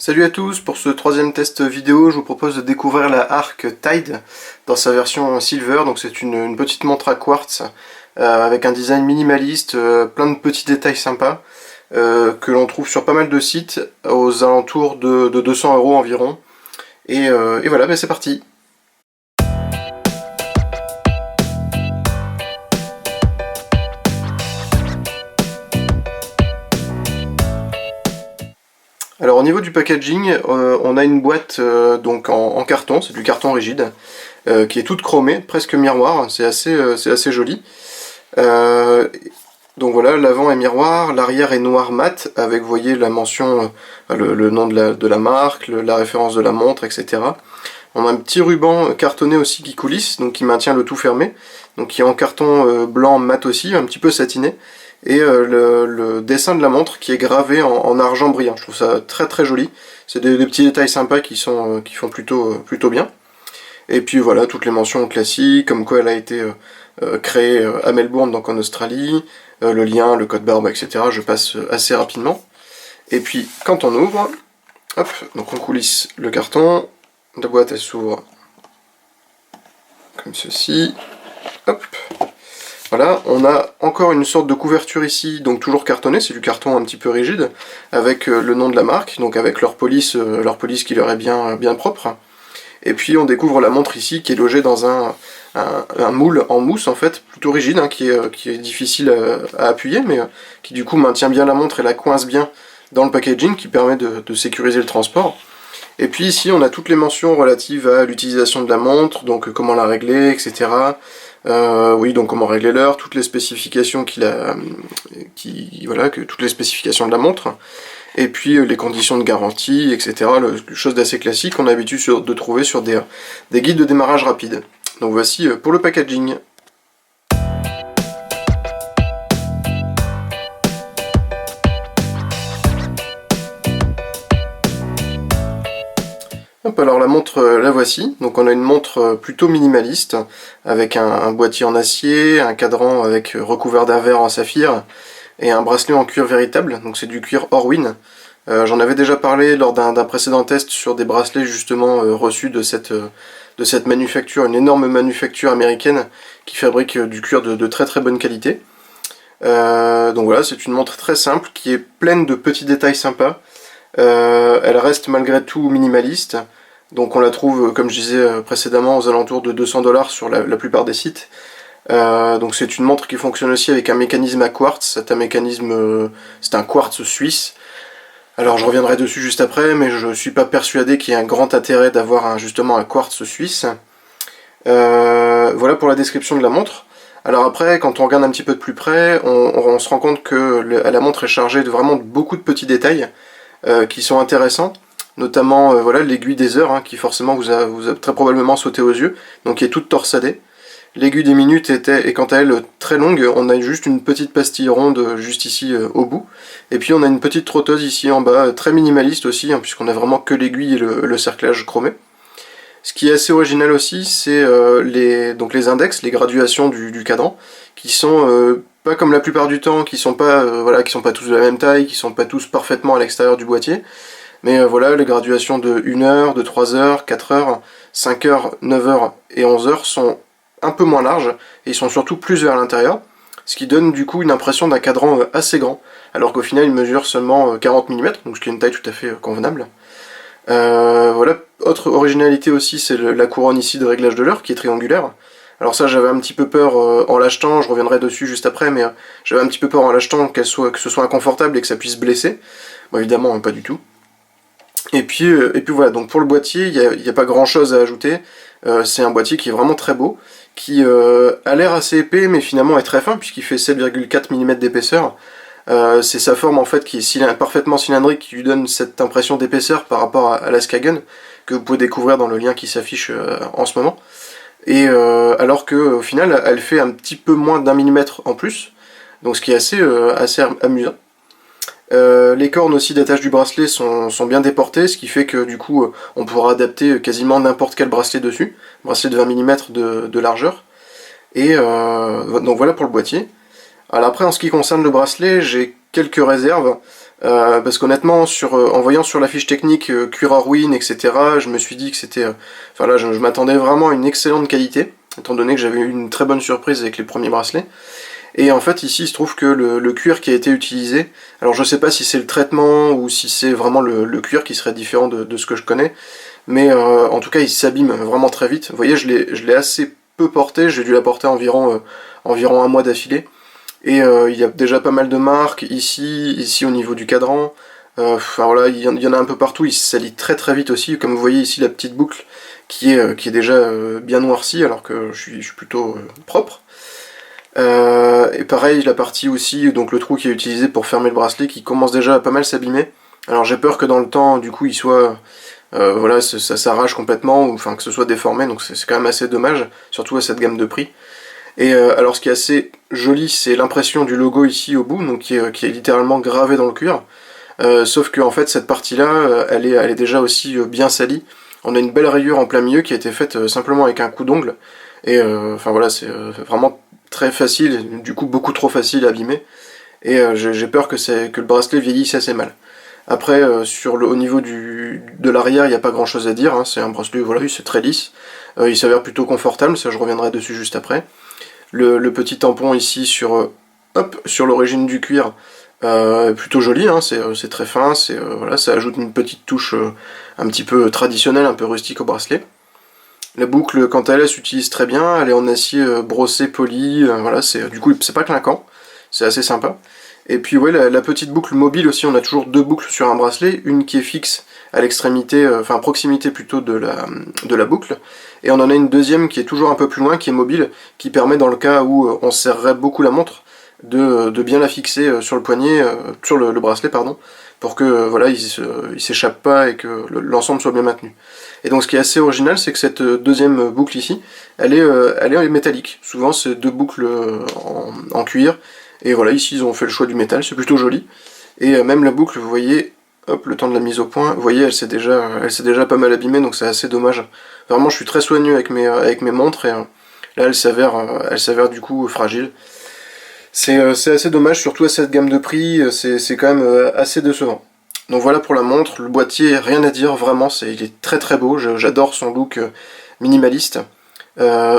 Salut à tous, pour ce troisième test vidéo, je vous propose de découvrir la Arc Tide dans sa version Silver. Donc c'est une petite montre à quartz avec un design minimaliste, plein de petits détails sympas que l'on trouve sur pas mal de sites aux alentours de 200 € environ. Et voilà, c'est parti. Alors au niveau du packaging, on a une boîte donc en carton, c'est du carton rigide, qui est toute chromée, presque miroir, c'est assez joli. Donc voilà, l'avant est miroir, l'arrière est noir mat, avec vous voyez la mention, le nom de la marque, la référence de la montre, etc. On a un petit ruban cartonné aussi qui coulisse, donc qui maintient le tout fermé, donc qui est en carton blanc mat aussi, un petit peu satiné. Et le dessin de la montre qui est gravé en argent brillant. Je trouve ça très joli. C'est des petits détails sympas qui font plutôt bien. Et puis voilà, toutes les mentions classiques, comme quoi elle a été créée à Melbourne, donc en Australie, le lien, le code barre, etc. Je passe assez rapidement. Et puis quand on ouvre, hop, donc on coulisse le carton, la boîte elle s'ouvre comme ceci, hop. Voilà, on a encore une sorte de couverture ici, donc toujours cartonné, c'est du carton un petit peu rigide, avec le nom de la marque, donc avec leur police qui leur est bien propre. Et puis on découvre la montre ici, qui est logée dans un moule en mousse, en fait, plutôt rigide, hein, qui est difficile à appuyer, mais qui du coup maintient bien la montre et la coince bien dans le packaging, qui permet de sécuriser le transport. Et puis ici on a toutes les mentions relatives à l'utilisation de la montre, donc comment la régler, etc. Oui, donc comment régler l'heure, toutes les spécifications toutes les spécifications de la montre, et puis les conditions de garantie, etc. Chose d'assez classique qu'on a l'habitude de trouver sur des guides de démarrage rapide. Donc voici pour le packaging. Hop, alors la montre, la voici. Donc on a une montre plutôt minimaliste, avec un boîtier en acier, un cadran avec recouvert d'un verre en saphir, et un bracelet en cuir véritable, donc c'est du cuir Orwin. J'en avais déjà parlé lors d'un précédent test sur des bracelets justement reçus de cette manufacture, une énorme manufacture américaine qui fabrique du cuir de très bonne qualité. Donc voilà, c'est une montre très simple qui est pleine de petits détails sympas. Elle reste malgré tout minimaliste, donc on la trouve, comme je disais précédemment, aux alentours de 200 $ sur la plupart des sites. Donc c'est une montre qui fonctionne aussi avec un mécanisme à quartz, c'est un quartz suisse. Alors je reviendrai dessus juste après, mais je suis pas persuadé qu'il y ait un grand intérêt d'avoir justement un quartz suisse. Voilà pour la description de la montre. Alors après, quand on regarde un petit peu de plus près, on se rend compte que la montre est chargée de vraiment beaucoup de petits détails qui sont intéressants, notamment voilà, l'aiguille des heures, hein, qui forcément vous a très probablement sauté aux yeux, donc qui est toute torsadée. L'aiguille des minutes est quant à elle très longue, on a juste une petite pastille ronde juste ici au bout, et puis on a une petite trotteuse ici en bas, très minimaliste aussi, hein, puisqu'on a vraiment que l'aiguille et le cerclage chromé. Ce qui est assez original aussi, c'est les index, les graduations du cadran, qui sont pas comme la plupart du temps, qui sont pas tous de la même taille, qui sont pas tous parfaitement à l'extérieur du boîtier, mais voilà, les graduations de 1 heure, de 3 heures, 4 heures, 5 heures, 9 heures et 11 heures sont un peu moins larges, et ils sont surtout plus vers l'intérieur, ce qui donne du coup une impression d'un cadran assez grand, alors qu'au final il mesure seulement 40 mm, donc ce qui est une taille tout à fait convenable. Voilà, autre originalité aussi, c'est la couronne ici de réglage de l'heure qui est triangulaire. Alors ça, j'avais un petit peu peur en l'achetant, je reviendrai dessus juste après, mais j'avais un petit peu peur en l'achetant que ce soit inconfortable et que ça puisse blesser. Bon, évidemment, pas du tout. Et puis voilà, donc pour le boîtier, il n'y a pas grand chose à ajouter. C'est un boîtier qui est vraiment très beau, qui a l'air assez épais, mais finalement est très fin, puisqu'il fait 7,4 mm d'épaisseur. C'est sa forme en fait qui est parfaitement cylindrique qui lui donne cette impression d'épaisseur par rapport à la Skagen, que vous pouvez découvrir dans le lien qui s'affiche en ce moment. Et alors que au final elle fait un petit peu moins d'1 mm en plus, donc ce qui est assez amusant. Les cornes aussi d'attache du bracelet sont bien déportées, ce qui fait que du coup on pourra adapter quasiment n'importe quel bracelet dessus, bracelet de 20 mm de largeur. Et donc voilà pour le boîtier. Alors après, en ce qui concerne le bracelet, j'ai quelques réserves. Parce qu'honnêtement, en voyant sur la fiche technique cuir à ruine, etc., je me suis dit que c'était... Enfin là, je m'attendais vraiment à une excellente qualité, étant donné que j'avais eu une très bonne surprise avec les premiers bracelets. Et en fait, ici, il se trouve que le cuir qui a été utilisé, alors je sais pas si c'est le traitement ou si c'est vraiment le cuir qui serait différent de ce que je connais, mais en tout cas, il s'abîme vraiment très vite. Vous voyez, je l'ai assez peu porté, j'ai dû la porter environ un mois d'affilée. Et il y a déjà pas mal de marques, ici au niveau du cadran, enfin voilà, il y en a un peu partout, il se salit très très vite aussi, comme vous voyez ici la petite boucle qui est déjà bien noircie alors que je suis plutôt propre. Et pareil, la partie aussi, donc le trou qui est utilisé pour fermer le bracelet qui commence déjà à pas mal s'abîmer. Alors j'ai peur que dans le temps, du coup, il soit... voilà, ça s'arrache complètement, ou enfin que ce soit déformé, donc c'est quand même assez dommage, surtout à cette gamme de prix. Et alors ce qui est assez joli, c'est l'impression du logo ici au bout, donc qui est littéralement gravé dans le cuir. Sauf que en fait cette partie-là, elle est déjà aussi bien salie. On a une belle rayure en plein milieu qui a été faite simplement avec un coup d'ongle. Et enfin voilà, c'est vraiment très facile, du coup beaucoup trop facile à abîmer. Et j'ai peur que le bracelet vieillisse assez mal. Après, au niveau de l'arrière, il n'y a pas grand chose à dire, hein. C'est un bracelet, voilà, c'est très lisse. Il s'avère plutôt confortable, ça je reviendrai dessus juste après. Le petit tampon ici sur l'origine du cuir, plutôt joli, hein, c'est très fin, voilà, ça ajoute une petite touche un petit peu traditionnelle, un peu rustique au bracelet. La boucle, quant à elle, s'utilise très bien, elle est en acier brossé, poli, voilà, du coup c'est pas clinquant, c'est assez sympa. Et puis ouais, la petite boucle mobile aussi, on a toujours deux boucles sur un bracelet, une qui est fixe à l'extrémité, enfin à proximité plutôt de la boucle, et on en a une deuxième qui est toujours un peu plus loin, qui est mobile, qui permet dans le cas où on serrerait beaucoup la montre, de bien la fixer sur le poignet, sur le bracelet pardon, pour que voilà, il s'échappe pas et que l'ensemble soit bien maintenu. Et donc ce qui est assez original, c'est que cette deuxième boucle ici, elle est métallique. Souvent c'est deux boucles en cuir, et voilà, ici ils ont fait le choix du métal, c'est plutôt joli. Et même la boucle, vous voyez, hop, le temps de la mise au point, vous voyez, elle s'est déjà pas mal abîmée, donc c'est assez dommage. Vraiment, je suis très soigneux avec mes montres, et là elle s'avère du coup fragile. C'est assez dommage, surtout à cette gamme de prix, c'est quand même assez décevant. Donc voilà pour la montre, le boîtier, rien à dire, vraiment, il est très très beau, j'adore son look minimaliste.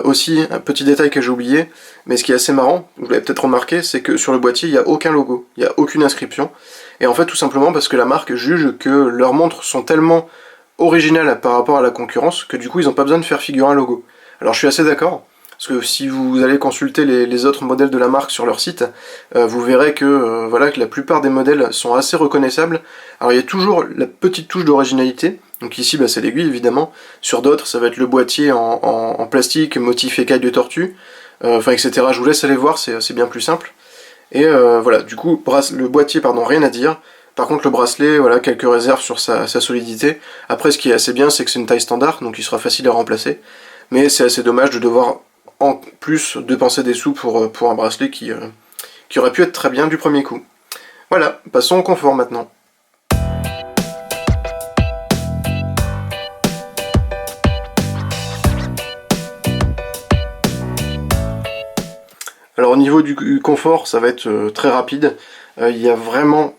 Aussi, un petit détail que j'ai oublié, mais ce qui est assez marrant, vous l'avez peut-être remarqué, c'est que sur le boîtier, il n'y a aucun logo, il n'y a aucune inscription. Et en fait, tout simplement parce que la marque juge que leurs montres sont tellement originales par rapport à la concurrence que du coup, ils n'ont pas besoin de faire figurer un logo. Alors je suis assez d'accord, parce que si vous allez consulter les autres modèles de la marque sur leur site, vous verrez que, voilà, que la plupart des modèles sont assez reconnaissables. Alors il y a toujours la petite touche d'originalité, donc ici bah, c'est l'aiguille évidemment, sur d'autres ça va être le boîtier en plastique, motif écaille de tortue, enfin etc. Je vous laisse aller voir, c'est bien plus simple. Et voilà, du coup, le boîtier, pardon, rien à dire. Par contre le bracelet, voilà, quelques réserves sur sa solidité. Après ce qui est assez bien, c'est que c'est une taille standard, donc il sera facile à remplacer. Mais c'est assez dommage de devoir en plus dépenser des sous pour un bracelet qui aurait pu être très bien du premier coup. Voilà, passons au confort maintenant. Alors au niveau du confort, ça va être très rapide. Il y a vraiment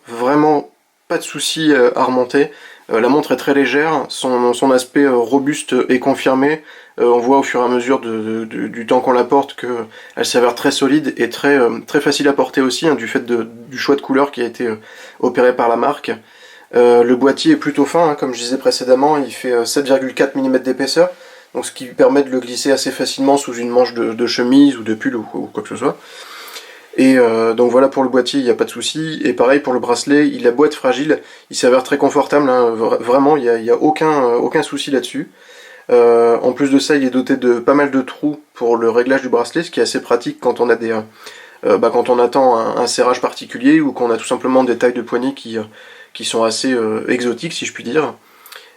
pas de souci à remonter. La montre est très légère, son aspect robuste est confirmé. On voit au fur et à mesure du temps qu'on la porte qu'elle s'avère très solide et très facile à porter aussi, hein, du fait du choix de couleur qui a été opéré par la marque. Le boîtier est plutôt fin, hein, comme je disais précédemment, il fait 7,4 mm d'épaisseur, donc ce qui lui permet de le glisser assez facilement sous une manche de chemise ou de pull ou quoi que ce soit. Et donc voilà, pour le boîtier, il n'y a pas de souci. Et pareil pour le bracelet, il a beau être fragile, il s'avère très confortable, hein, vraiment, il n'y a aucun souci là-dessus. En plus de ça, il est doté de pas mal de trous pour le réglage du bracelet, ce qui est assez pratique quand on a quand on attend un serrage particulier ou qu'on a tout simplement des tailles de poignée qui sont assez exotiques, si je puis dire.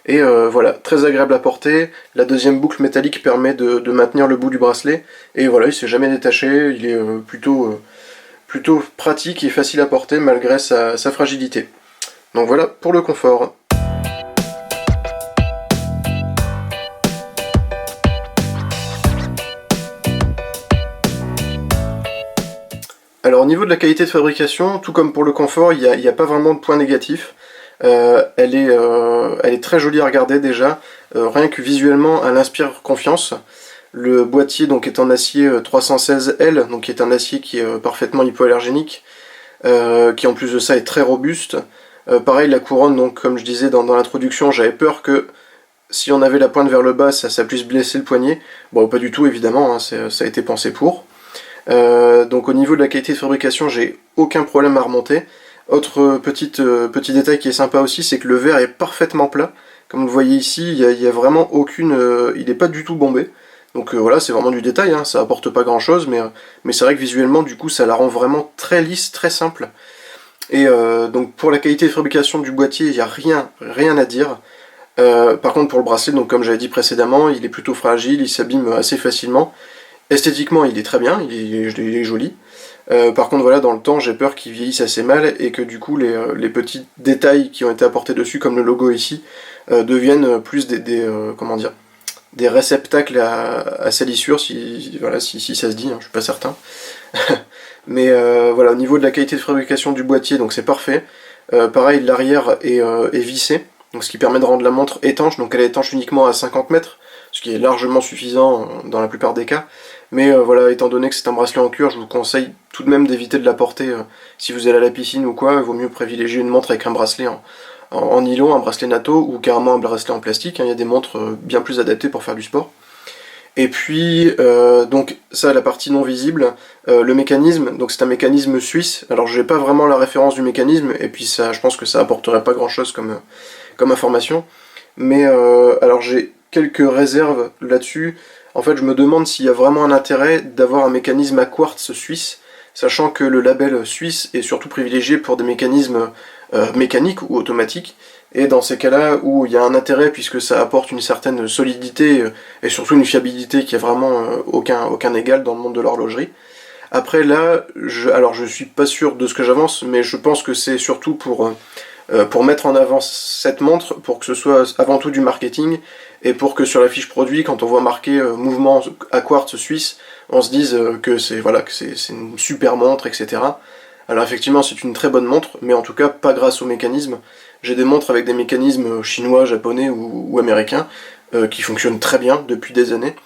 Et voilà, très agréable à porter. La deuxième boucle métallique permet de maintenir le bout du bracelet. Et voilà, il s'est jamais détaché, il est plutôt pratique et facile à porter malgré sa fragilité. Donc voilà pour le confort. Alors Alors au niveau de la qualité de fabrication, tout comme pour le confort, il n'y a pas vraiment de point négatif. Elle est très jolie à regarder déjà, rien que visuellement elle inspire confiance. Le boîtier donc est en acier 316L, donc qui est un acier qui est parfaitement hypoallergénique, qui en plus de ça est très robuste. Pareil, la couronne, donc comme je disais dans l'introduction, j'avais peur que si on avait la pointe vers le bas, ça puisse blesser le poignet. Bon, pas du tout évidemment, hein, ça a été pensé pour. Donc au niveau de la qualité de fabrication, j'ai aucun problème à remonter. Autre petit détail qui est sympa aussi, c'est que le verre est parfaitement plat. Comme vous le voyez ici, il y a vraiment aucune... il n'est pas du tout bombé. Donc voilà, c'est vraiment du détail, hein, ça apporte pas grand chose, mais c'est vrai que visuellement, du coup, ça la rend vraiment très lisse, très simple. Et donc pour la qualité de fabrication du boîtier, il n'y a rien à dire. Par contre pour le bracelet, donc comme j'avais dit précédemment, il est plutôt fragile, il s'abîme assez facilement. Esthétiquement, il est très bien, il est joli. Par contre, voilà, dans le temps, j'ai peur qu'il vieillisse assez mal et que du coup, les petits détails qui ont été apportés dessus, comme le logo ici, deviennent plus comment dire, des réceptacles à salissure, si ça se dit, hein, je suis pas certain. Mais voilà, au niveau de la qualité de fabrication du boîtier, donc c'est parfait. Pareil, l'arrière est vissé, donc ce qui permet de rendre la montre étanche, donc elle est étanche uniquement à 50 mètres, ce qui est largement suffisant dans la plupart des cas. Mais voilà, étant donné que c'est un bracelet en cuir, je vous conseille tout de même d'éviter de la porter si vous allez à la piscine ou quoi. Il vaut mieux privilégier une montre avec un bracelet en nylon, un bracelet NATO ou carrément un bracelet en plastique. Hein. Il y a des montres bien plus adaptées pour faire du sport. Et puis, donc ça, la partie non visible, le mécanisme, donc c'est un mécanisme suisse. Alors je n'ai pas vraiment la référence du mécanisme, et puis ça, je pense que ça apporterait pas grand chose comme information. Mais alors j'ai quelques réserves là-dessus. En fait, je me demande s'il y a vraiment un intérêt d'avoir un mécanisme à quartz suisse, sachant que le label suisse est surtout privilégié pour des mécanismes mécaniques ou automatiques, et dans ces cas-là où il y a un intérêt puisque ça apporte une certaine solidité et surtout une fiabilité qui a vraiment aucun égal dans le monde de l'horlogerie. Après là, alors je suis pas sûr de ce que j'avance, mais je pense que c'est surtout pour mettre en avant cette montre, pour que ce soit avant tout du marketing, et pour que sur la fiche produit, quand on voit marqué mouvement à quartz suisse, on se dise que c'est une super montre, etc. Alors effectivement c'est une très bonne montre, mais en tout cas pas grâce au mécanisme. J'ai des montres avec des mécanismes chinois, japonais ou américains qui fonctionnent très bien depuis des années.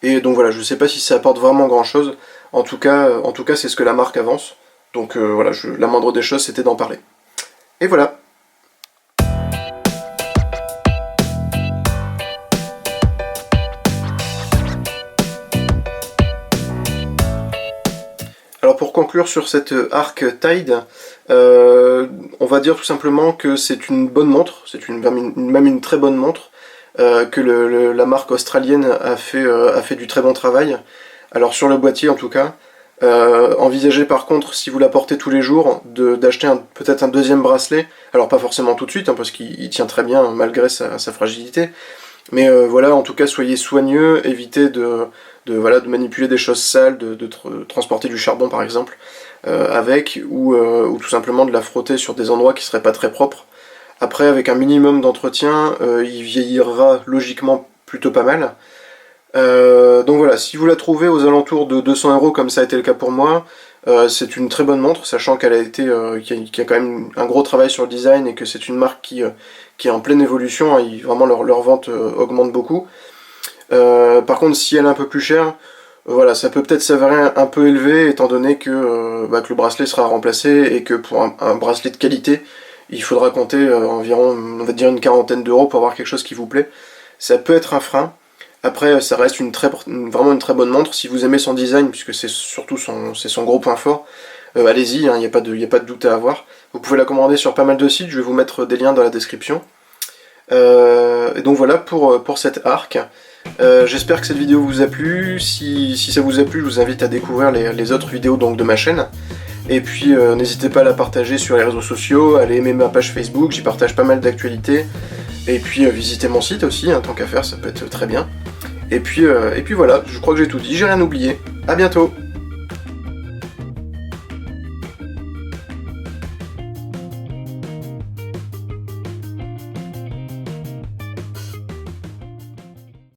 Et donc voilà, je sais pas si ça apporte vraiment grand chose. En tout cas c'est ce que la marque avance. Donc voilà, la moindre des choses c'était d'en parler. Et voilà. Alors pour conclure sur cette Arc Tide, on va dire tout simplement que c'est une bonne montre, c'est même une très bonne montre, que la marque australienne a fait du très bon travail. Alors sur le boîtier en tout cas, envisagez par contre, si vous la portez tous les jours, d'acheter peut-être un deuxième bracelet, alors pas forcément tout de suite, hein, parce qu'il tient très bien malgré sa fragilité, mais voilà, en tout cas soyez soigneux, évitez de manipuler des choses sales, de transporter du charbon par exemple avec, ou tout simplement de la frotter sur des endroits qui seraient pas très propres. Après, avec un minimum d'entretien, il vieillira logiquement plutôt pas mal. Donc voilà, si vous la trouvez aux alentours de 200 € comme ça a été le cas pour moi, c'est une très bonne montre, sachant qu'elle qu'il y a quand même un gros travail sur le design et que c'est une marque qui est en pleine évolution, hein, vraiment leur vente augmente beaucoup. Par contre, si elle est un peu plus chère, voilà, ça peut peut-être s'avérer un peu élevé, étant donné que le bracelet sera remplacé et que pour un bracelet de qualité, il faudra compter environ, on va dire, une quarantaine d'euros pour avoir quelque chose qui vous plaît. Ça peut être un frein. Après, ça reste vraiment une très bonne montre. Si vous aimez son design, puisque c'est surtout son gros point fort, allez-y, il n'y a pas de doute à avoir. Vous pouvez la commander sur pas mal de sites, je vais vous mettre des liens dans la description. Et donc voilà pour cette Arc. J'espère que cette vidéo vous a plu. Si ça vous a plu, je vous invite à découvrir les autres vidéos donc, de ma chaîne. Et puis n'hésitez pas à la partager sur les réseaux sociaux, à aller aimer ma page Facebook, j'y partage pas mal d'actualités. Et puis visitez mon site aussi, hein, tant qu'à faire, ça peut être très bien. Et puis voilà, je crois que j'ai tout dit, j'ai rien oublié. À bientôt!